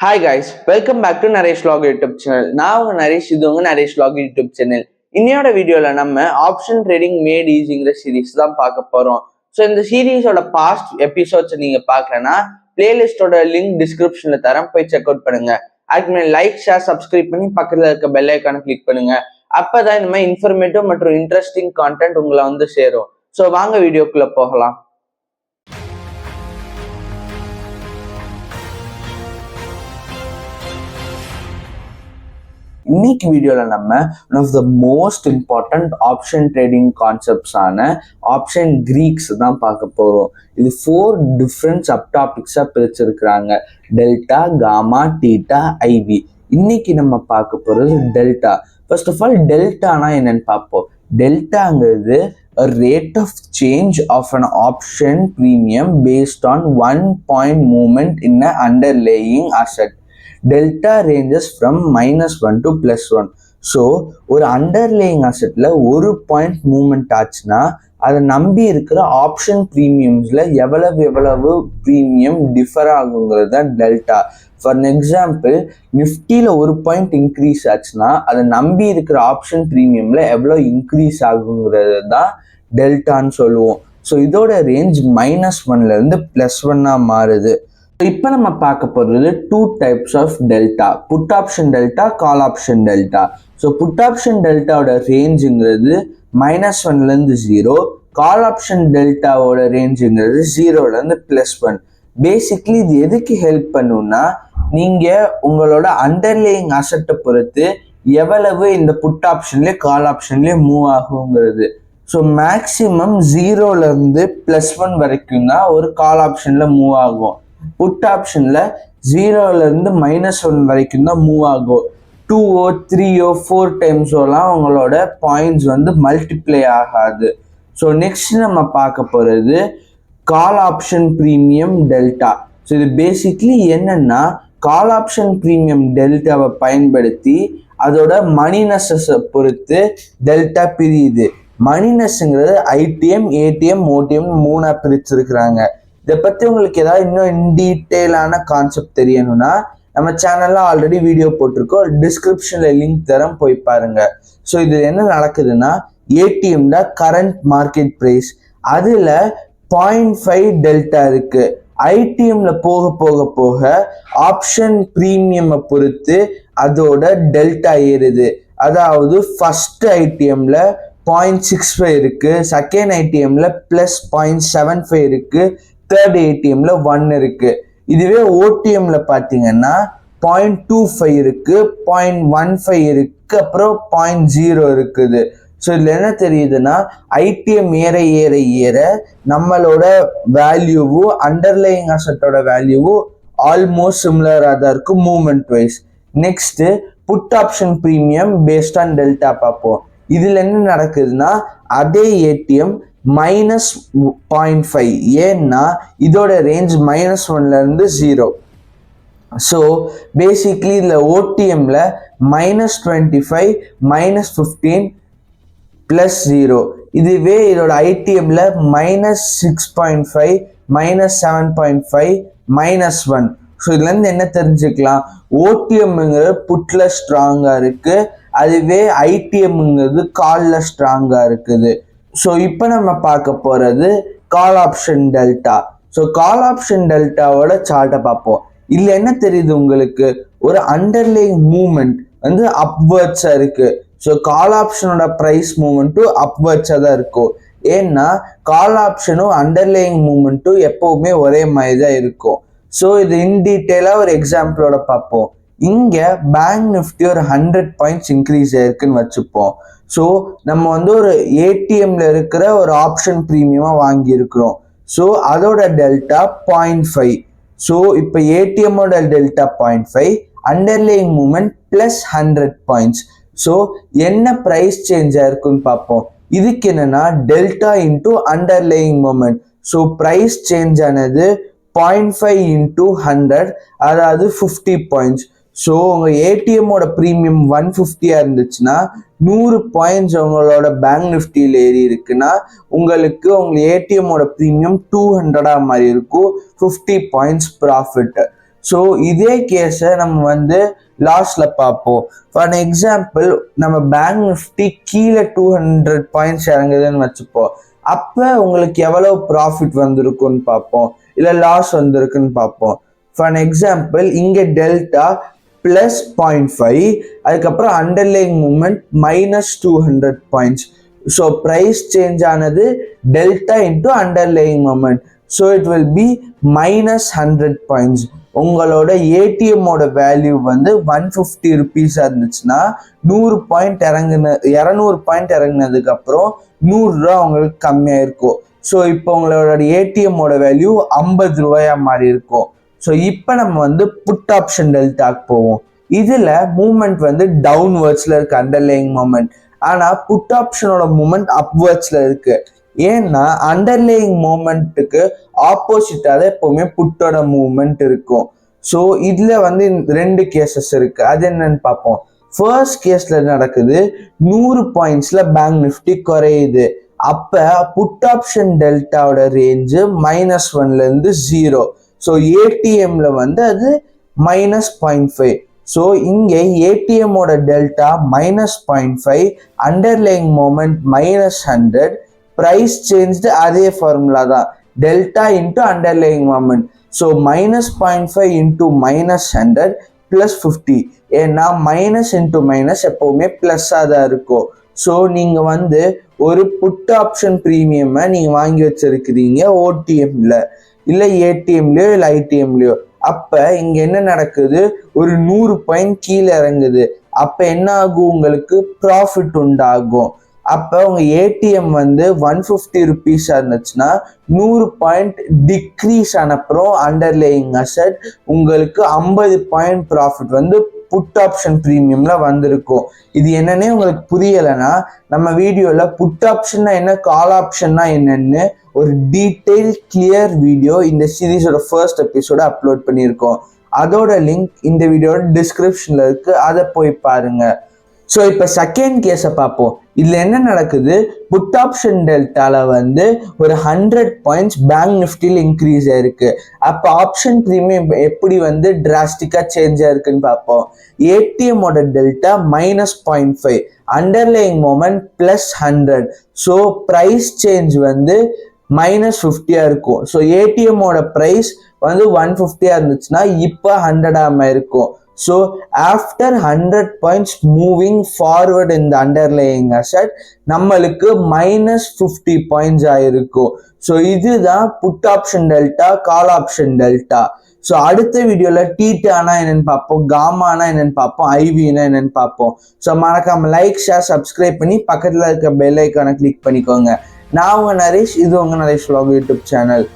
Hi guys, welcome back to Naresh Vlog YouTube channel. நான் உங்க நரேஷ், இது உங்க நரேஷ் Vlog YouTube channel. இன்னையோட வீடியோல நம்ம ஆப்ஷன் ட்ரேடிங் மேட் ஈஸிங்கிற சீரீஸ் தான் பார்க்க போறோம். ஸோ இந்த சீரீஸோட பாஸ்ட் எபிசோட்ஸ் நீங்க பார்க்கலன்னா பிளேலிஸ்டோட லிங்க் டிஸ்கிரிப்ஷன்ல தரேன், போய் செக் அவுட் பண்ணுங்க. அதுக்கு லைக், ஷேர், சப்ஸ்கிரைப் பண்ணி பக்கத்துல இருக்க பெல் ஐக்கானை கிளிக் பண்ணுங்க. அப்பதான் இந்த மாதிரி இன்ஃபர்மேட்டிவ் மற்றும் இன்ட்ரெஸ்டிங் கான்டென்ட் உங்களை வந்து சேரும். ஸோ வாங்க வீடியோக்குள்ள போகலாம். இன்னைக்கு வீடியோல நம்ம one of the most important option trading concepts ஆன ஆப்ஷன் கிரீக்ஸ் தான் பார்க்க போறோம். இது 4 டிஃப்ரெண்ட் சப் டாபிக்ஸா பிரிச்சிருக்கிறாங்க: டெல்டா, காமா, தீட்டா, ஐவி. இன்னைக்கு நம்ம பார்க்க போறது டெல்டா. ஃபர்ஸ்ட் ஆஃப் ஆல் டெல்டானா என்னன்னு பார்ப்போம். டெல்டாங்கிறது a rate of change of an option premium based on 1 point movement in an underlying asset. Delta ranges from -1 to +1. So ஒரு அண்டர்லேயிங் அசெட்ல 1 பாயிண்ட் மூவ்மெண்ட் ஆச்சுன்னா அதை நம்பி இருக்கிற ஆப்ஷன் ப்ரீமியம்ஸ்ல எவ்வளவு ப்ரீமியம் டிஃபர் ஆகுங்கிறது தான் டெல்டா. ஃபார் எக்ஸாம்பிள், நிஃப்டியில் 1 பாயிண்ட் இன்க்ரீஸ் ஆச்சுன்னா அதை நம்பி இருக்கிற ஆப்ஷன் ப்ரீமியம்ல எவ்வளோ இன்க்ரீஸ் ஆகுங்கிறது தான் டெல்டான்னு சொல்லுவோம். ஸோ இதோட ரேஞ்ச் -1ல இருந்து +1 மாறுது. இப்போ நம்ம பார்க்க போகிறது 2 types of delta: put option delta, call option delta. So put option டெல்டாவோட ரேஞ்சுங்கிறது -1லேருந்து 0, கால் ஆப்ஷன் டெல்டாவோட ரேஞ்சுங்கிறது 0லேருந்து +1. பேசிக்லி இது எதுக்கு ஹெல்ப் பண்ணுன்னா, நீங்கள் உங்களோட அண்டர்லேயிங் அசட்டை பொறுத்து எவ்வளவு இந்த புட் ஆப்ஷன்லேயே கால் ஆப்ஷன்லேயே மூவ் ஆகுங்கிறது. ஸோ மேக்சிமம் 0லேருந்து +1 வரைக்கும் தான் ஒரு கால் ஆப்ஷனில் மூவ் ஆகும். புட் ஆப்ஷன்ல 0லேருந்து -1 வரைக்கும் தான் மூவ் ஆகும். 2 3 4 டைம்ஸோலாம் உங்களோட பாயிண்ட்ஸ் வந்து மல்டிப்ளை ஆகாது. ஸோ நெக்ஸ்ட் நம்ம பார்க்க போகிறது call option premium delta. So இது பேசிக்லி என்னன்னா, கால் ஆப்ஷன் ப்ரீமியம் டெல்டாவை பயன்படுத்தி அதோட மணினஸை பொறுத்து டெல்டா பிரியுது. மணினஸ்ங்கிறது ஐடிஎம், ஏடிஎம், ஓடிஎம் 3 பிரிச்சிருக்கிறாங்க. இதை பற்றி உங்களுக்கு ஏதாவது இன்னும் இன்டீட்டெயிலான கான்செப்ட் தெரியணும்னா நம்ம சேனல்ல ஆல்ரெடி வீடியோ போட்டிருக்கோம், டிஸ்கிரிப்ஷன்ல லிங்க் தரேன், போய் பாருங்க. ஸோ இது என்ன நடக்குதுன்னா, ஏடிஎம் தான் கரண்ட் மார்க்கெட் ப்ரைஸ், அதுல 0.5 டெல்டா இருக்கு. ஐடிஎம்ல போக போக போக ஆப்ஷன் ப்ரீமியம் பொறுத்து அதோட டெல்டா ஏறுது. அதாவது ஃபர்ஸ்ட் ஐடிஎம்ல 0.65 இருக்கு, செகண்ட் ஐடிஎம்ல +0.75 இருக்கு, தேர்ட் ஏடிஎம்ல 1 இருக்கு. இதுவே ஓடிஎம்ல பாத்தீங்கன்னா 0.25 இருக்கு, 0.15 இருக்கு, அப்புறம் 0.0 இருக்குது. ஸோ இதுல என்ன தெரியுதுன்னா, ஐடிஎம் ஏற ஏற ஏற நம்மளோட வேல்யூவும் அண்டர்லைங் அசட்டோட வேல்யூவும் ஆல்மோஸ்ட் சிமிலரா தான் இருக்கு movement wise. Next put option premium based on delta பார்ப்போம். இதுல என்ன நடக்குதுன்னா, அதே ஏடிஎம் -0.5, ஏன்னா இதோட ரேஞ்ச் -1லேருந்து 0. ஸோ பேசிக்லி இதில் ஓடிஎம்ல -25, -15, +0. இதுவே இதோட ஐடிஎம்ல -6.5, -7.5, -1. ஸோ இதுலேருந்து என்ன தெரிஞ்சுக்கலாம், ஓடிஎம்ங்கிறது புட்ல ஸ்ட்ராங்கா இருக்கு, அதுவே ஐடிஎம்ங்கிறது கால்ல ஸ்ட்ராங்கா இருக்குது. ஸோ இப்போ நம்ம பார்க்க போறது call option delta. So call option டெல்டாவோட சார்ட்டை பார்ப்போம். இதுல என்ன தெரியுது உங்களுக்கு, ஒரு அண்டர்லைங் மூவ்மெண்ட் வந்து அப்வர்ட்ஸா இருக்கு. ஸோ கால் ஆப்ஷனோட ப்ரைஸ் மூவ்மெண்ட்டும் அப்வர்ட்ஸா தான் இருக்கும். ஏன்னா கால் ஆப்ஷனும் அண்டர்லைங் மூவ்மெண்ட்டும் எப்பவுமே ஒரே மாதிரி தான் இருக்கும். ஸோ இது இன் டீட்டெயிலா ஒரு எக்ஸாம்பிளோட பார்ப்போம். இங்க பேங்க் நிஃப்டி ஒரு 100 பாயிண்ட்ஸ் இன்க்ரீஸ் ஆயிருக்குன்னு வச்சுப்போம். ஸோ நம்ம வந்து ஒரு ஏடிஎம்ல இருக்கிற ஒரு ஆப்ஷன் ப்ரீமியமா வாங்கி இருக்கிறோம். ஸோ அதோட டெல்டா 0.5. ஸோ இப்போ ஏடிஎம்மோட delta 0.5, underlying movement +100 points. So என்ன ப்ரைஸ் சேஞ்ச் ஆயிருக்குன்னு பார்ப்போம். இதுக்கு என்னன்னா delta into underlying movement. So price change ஆனது 0.5 இன்டூ 100, அதாவது 50 பாயிண்ட்ஸ். ஸோ உங்கள் ஏடிஎம்மோட ப்ரீமியம் 150 இருந்துச்சுன்னா 100 பாயிண்ட்ஸ் உங்களோட பேங்க் நிஃப்டியில் ஏறி இருக்குன்னா உங்களுக்கு உங்கள் ஏடிஎம்மோட ப்ரீமியம் 200 மாதிரி இருக்கும், 50 பாயிண்ட்ஸ் ப்ராஃபிட். ஸோ இதே கேஸை நம்ம வந்து லாஸ்ட்ல பார்ப்போம். ஃபார் எக்ஸாம்பிள் நம்ம பேங்க் நிஃப்டி கீழே 200 பாயிண்ட்ஸ் இறங்குதுன்னு வச்சுப்போம். அப்போ உங்களுக்கு எவ்வளோ ப்ராஃபிட் வந்திருக்குன்னு பார்ப்போம், இல்லை லாஸ் வந்திருக்குன்னு பார்ப்போம். ஃபார் எக்ஸாம்பிள் இங்கே டெல்டா +0.5, அதுக்கப்புறம் underlying moment -200 points. So price change ஆனது delta into underlying moment. So it will be -100 points. உங்களோட ஏடிஎம்மோட வேல்யூ வந்து 150 ருபீஸாக இருந்துச்சுன்னா 100 பாயிண்ட் 200 பாயிண்ட் இறங்கினதுக்கு அப்புறம் 100 ரூபா உங்களுக்கு கம்மியாக இருக்கும். ஸோ இப்போ உங்களோட ஏடிஎம்மோட வேல்யூ 50 ரூபாயா மாறி இருக்கும். ஸோ இப்போ நம்ம வந்து புட் ஆப்ஷன் டெல்டாக்கு போவோம். இதில் மூமெண்ட் வந்து டவுன்வர்ட்ஸில் இருக்கு, அண்டர்லைங் மூமெண்ட். ஆனால் புட் ஆப்ஷனோட மூமெண்ட் அப்வர்ட்ஸில் இருக்கு. ஏன்னா அண்டர்லைங் மூமெண்ட்டுக்கு ஆப்போசிட்டாக தான் எப்பவுமே புட்டோட மூவ்மெண்ட் இருக்கும். ஸோ இதில் வந்து 2 கேசஸ் இருக்கு. அது என்னன்னு பார்ப்போம். ஃபர்ஸ்ட் கேஸ்ல நடக்குது, 100 பாயிண்ட்ஸ்ல பேங்க் நிஃப்டி குறையுது. அப்போ புட் ஆப்ஷன் டெல்டாவோட ரேஞ்சு -1ல இருந்து 0. ஸோ ஏடிஎம்ல வந்து அது -0.5. ஸோ இங்கே ஏடிஎம்மோட delta -0.5, underlying moment -100, price changed அதே ஃபார்முலா தான், delta into underlying moment. So -0.5 into -100 +50. ஏன்னா மைனஸ் இன்டூ மைனஸ் எப்போவுமே ப்ளஸ்ஸாக தான் இருக்கும். ஸோ நீங்கள் வந்து ஒரு புட் ஆப்ஷன் ப்ரீமியமை நீங்கள் வாங்கி வச்சிருக்கிறீங்க ஓடிஎம்ல, இல்லை ஏடிஎம்லையோ இல்லை ஐடிஎம்லையோ. அப்போ இங்கே என்ன நடக்குது, ஒரு 100 பாயிண்ட் கீழே இறங்குது. அப்போ என்ன ஆகும், உங்களுக்கு ப்ராஃபிட் உண்டாகும். அப்போ உங்கள் ஏடிஎம் வந்து 150 ருபீஸாக இருந்துச்சுன்னா 100 பாயிண்ட் டிக்ரீஸ் ஆனப்புறம் அண்டர்லேயிங் அசட் உங்களுக்கு 50 பாயிண்ட் ப்ராஃபிட் வந்து புட் ஆப்ஷன் ப்ரீமியம்ல வந்திருக்கும். இது என்னன்னே உங்களுக்கு புரியலைன்னா நம்ம வீடியோவில் புட் ஆப்ஷன்னா என்ன, கால் ஆப்ஷன்னா என்னன்னு ஒரு டீட்டெயில் கிளியர் வீடியோ இந்த சீரீஸோட ஃபர்ஸ்ட் எபிசோட அப்லோட் பண்ணியிருக்கோம். அதோட லிங்க் இந்த வீடியோட டிஸ்கிரிப்ஷன்ல இருக்கு, அதை போய் பாருங்க. ஸோ இப்போ செகண்ட் கேஸை பார்ப்போம். இதில் என்ன நடக்குது, புட் ஆப்ஷன் டெல்டால வந்து ஒரு 100 பாயிண்ட்ஸ் பேங்க் நிஃப்டியில் இன்க்ரீஸ் ஆயிருக்கு. அப்போ ஆப்ஷன் ப்ரீமியம் எப்படி வந்து டிராஸ்டிக்காக சேஞ்ச் ஆயிருக்குன்னு பார்ப்போம். ஏடிஎம்மோட delta -0.5, underlying moment +100. So price change வந்து -50 இருக்கும். ஸோ ஏடிஎம்மோட ப்ரைஸ் வந்து 150 இருந்துச்சுன்னா இப்போ 100 இருக்கும். So after 100 points moving forward in the underlying asset, நம்மளுக்கு -50 points ஆயிருக்கும். ஸோ இதுதான் put option delta, call option delta. So அடுத்த வீடியோல டீட்டானா என்னன்னு பார்ப்போம், காமானா என்னன்னு பார்ப்போம், ஐவினா என்னன்னு பார்ப்போம். ஸோ மறக்காம லைக், ஷேர், சப்ஸ்கிரைப் பண்ணி பக்கத்தில் இருக்க பெல் ஐக்கானை கிளிக் பண்ணிக்கோங்க. நான் உங்க நரேஷ், இது உங்க நரேஷ் vlog யூடியூப் சேனல்.